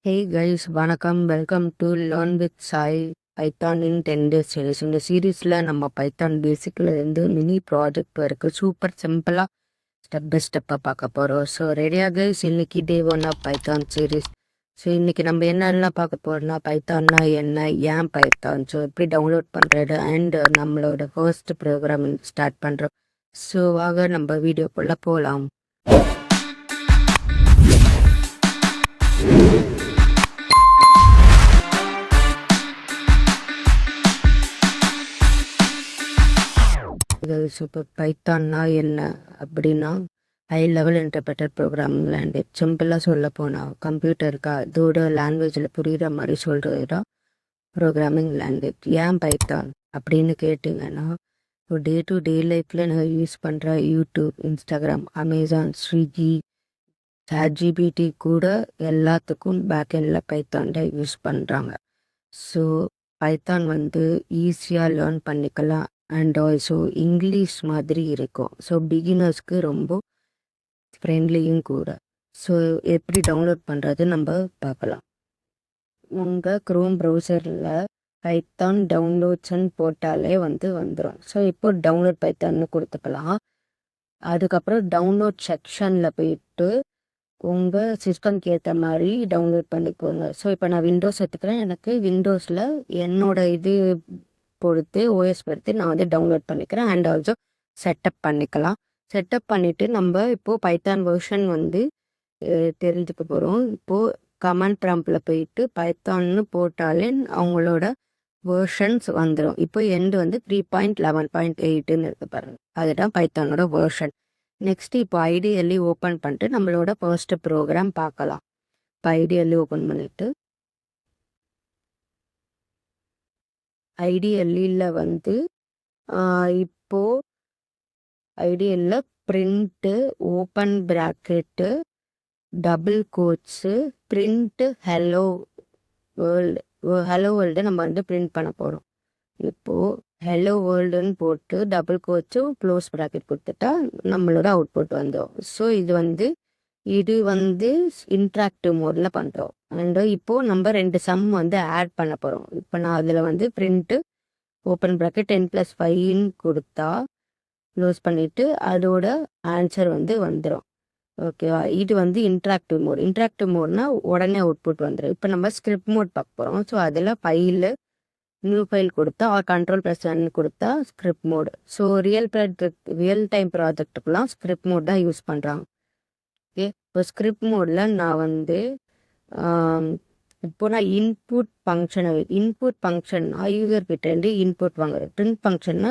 Hey guys, வணக்கம். Welcome to learn with Sai Python in 10 days series. இந்த சீரீஸில் நம்ம பைத்தான் பேசிக்கில் இருந்து மினி ப்ராஜெக்ட் வரைக்கும் சூப்பர் சிம்பிளாக ஸ்டெப் பை ஸ்டெப்பாக பார்க்க போகிறோம். ஸோ ரெடியாக கைஸ், இன்னைக்கு டே 1 ஆஃப் பைத்தான் சீரீஸ். ஸோ இன்னைக்கு நம்ம என்னெல்லாம் பார்க்க போகிறோம்னா, பைத்தான்னா என்ன, ஏன் பைத்தான், ஸோ எப்படி டவுன்லோட் பண்ணுறது அண்ட் நம்மளோட ஃபர்ஸ்ட் ப்ரோக்ராம் ஸ்டார்ட் பண்ணுறோம். ஸோ வாங்க நம்ம வீடியோக்குள்ளே போகலாம். இப்போ பைத்தான்னா என்ன அப்படின்னா, high level interpreter programming language. சிம்பிளாக சொல்ல போனால் கம்ப்யூட்டருக்கு அதோட லாங்குவேஜில் புரிகிற மாதிரி சொல்கிறது தான் ப்ரோக்ராமிங் லாங்குவேஜ். ஏன் பைத்தான் அப்படின்னு கேட்டிங்கன்னா, இப்போ டே டு டே லைஃப்பில் நான் யூஸ் பண்ணுற YouTube, Instagram, Amazon, Swiggy, ChatGPT கூட எல்லாத்துக்கும் பேக்எண்டில் பைத்தான் தான் யூஸ் பண்ணுறாங்க. ஸோ பைத்தான் ஈஸியாக லேர்ன் பண்ணிக்கலாம் அண்ட் ஆல்சோ இங்கிலீஷ் மாதிரி இருக்கும். ஸோ பிகினர்ஸ்க்கு ரொம்ப ஃப்ரெண்ட்லியும் கூட. ஸோ எப்படி டவுன்லோட் பண்ணுறது நம்ம பார்க்கலாம். உங்கள் க்ரோம் ப்ரௌசரில் பைத்தான் டவுன்லோட்ஸ்ன்னு போட்டாலே வந்துடும். ஸோ இப்போ டவுன்லோட் பைத்தான்னு கொடுத்துக்கலாம். அதுக்கப்புறம் டவுன்லோட் செக்ஷனில் போயிட்டு உங்கள் சிஸ்டம்க்கு ஏற்ற மாதிரி டவுன்லோட் பண்ணிக்கோங்க. ஸோ இப்போ நான் விண்டோஸ் எடுத்துக்கிறேன். எனக்கு விண்டோஸில் என்னோட இது பொறுத்து ஓஎஸ் பொறுத்து நான் டவுன்லோட் பண்ணிக்கிறேன் அண்ட் ஆல்சோ செட்டப் பண்ணிக்கலாம். செட்டப் பண்ணிவிட்டு நம்ம இப்போது பைத்தான் வெர்ஷன் தெரிஞ்சுக்க போகிறோம். இப்போது கமாண்ட் ப்ராம்ப்டில் போயிட்டு பைத்தான்னு போட்டாலே அவங்களோட வேர்ஷன்ஸ் வந்துடும். இப்போ எண்டு 3.11.8ன்னு இருக்கு பாருங்கள், அதுதான் பைத்தானோட வேர்ஷன். நெக்ஸ்ட் இப்போ ஐடிஎல்இ ஓப்பன் பண்ணிட்டு நம்மளோட ஃபர்ஸ்ட் ப்ரோக்ராம் பார்க்கலாம். இப்போ ஐடிஎல்இ ஓப்பன் பண்ணிவிட்டு ஐடிஎல்இல இப்போது ஐடிஎல்ல print, open bracket, double quotes, print hello world நம்ம பிரிண்ட் பண்ண போகிறோம். இப்போது ஹலோ வேர்ல்டுன்னு போட்டு டபுள் கோட்ஸும் க்ளோஸ் ப்ராக்கெட் கொடுத்துட்டா நம்மளோட அவுட்புட் வந்துடும். ஸோ இது இன்ட்ராக்டிவ் மோடில் பண்ணுறோம். அண்டு இப்போது நம்ம 2 சம் ஆட் பண்ண போகிறோம். இப்போ நான் அதில் பிரிண்ட்டு ஓப்பன் ப்ராக்கெட் 10+5ன்னு கொடுத்தா க்ளோஸ் பண்ணிவிட்டு அதோட ஆன்சர் வந்துடும். ஓகேவா? இது இன்ட்ராக்டிவ் மோட். இன்ட்ராக்டிவ் மோட்னா உடனே அவுட்புட் வந்துடும். இப்போ நம்ம ஸ்கிரிப்ட் மோட் பார்க்க போகிறோம். ஸோ அதில் ஃபைலு நியூ ஃபைல் கொடுத்தா Ctrl+N கொடுத்தா script mode. So real time ப்ராஜெக்டுக்கெலாம் ஸ்கிரிப்ட் மோட் தான் யூஸ் பண்ணுறாங்க. ஓகே, இப்போ ஸ்கிரிப்ட் மோடில் நான் இப்போ நான் இன்புட் ஃபங்க்ஷன்னா யூசர்கிட்டேருந்து இன்புட் வாங்குறேன். பிரிண்ட் ஃபங்க்ஷன்னா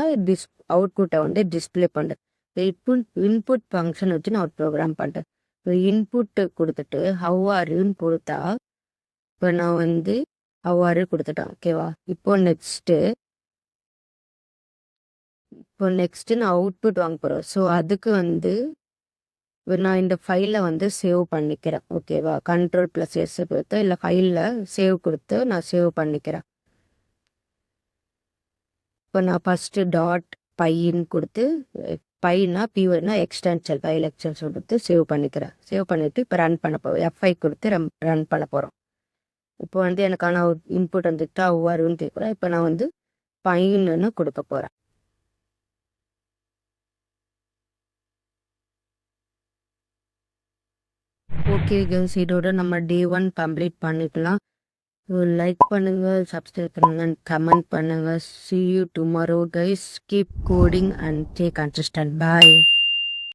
அவுட்புட்டை டிஸ்பிளே பண்ணுறேன். இன்புட் ஃபங்க்ஷன் வச்சு நான் ஒரு ப்ரோக்ராம் பண்ணுறேன். இப்போ இன்புட்டு கொடுத்துட்டு ஹவ் ஆர் யூன்னு கொடுத்தா இப்போ நான் அவ்வாறு கொடுத்துட்டேன். ஓகேவா? இப்போ நெக்ஸ்ட்டு நான் அவுட்புட் வாங்க போகிறேன். ஸோ அதுக்கு நான் இந்த ஃபைலை சேவ் பண்ணிக்கிறேன். ஓகேவா? Ctrl+S கொடுத்து இல்லை ஃபைலில் சேவ் கொடுத்து நான் சேவ் பண்ணிக்கிறேன். இப்போ நான் ஃபஸ்ட்டு .py கொடுத்து பைனா பியூனா எக்ஸ்டென்ஷன் ஃபைல் எக்ஸ்டென்ஷன் கொடுத்து சேவ் பண்ணிக்கிறேன். சேவ் பண்ணிவிட்டு இப்போ ரன் பண்ண போகிறோம். F5 கொடுத்து ரன் பண்ண போகிறோம். இப்போ எனக்கான இன்புட் வந்துட்டா வருன்னு கேட்குறேன். இப்போ நான் பைன்னு கொடுக்க போகிறேன். ஓகே கேர்ள்ஸ், இதோட நம்ம டே 1 கம்ப்ளீட் பண்ணிக்கலாம். லைக் பண்ணுங்கள், சப்ஸ்கிரைப் பண்ணுங்கள், கமெண்ட் பண்ணுங்கள். See you tomorrow guys. Keep coding and stay consistent. Bye.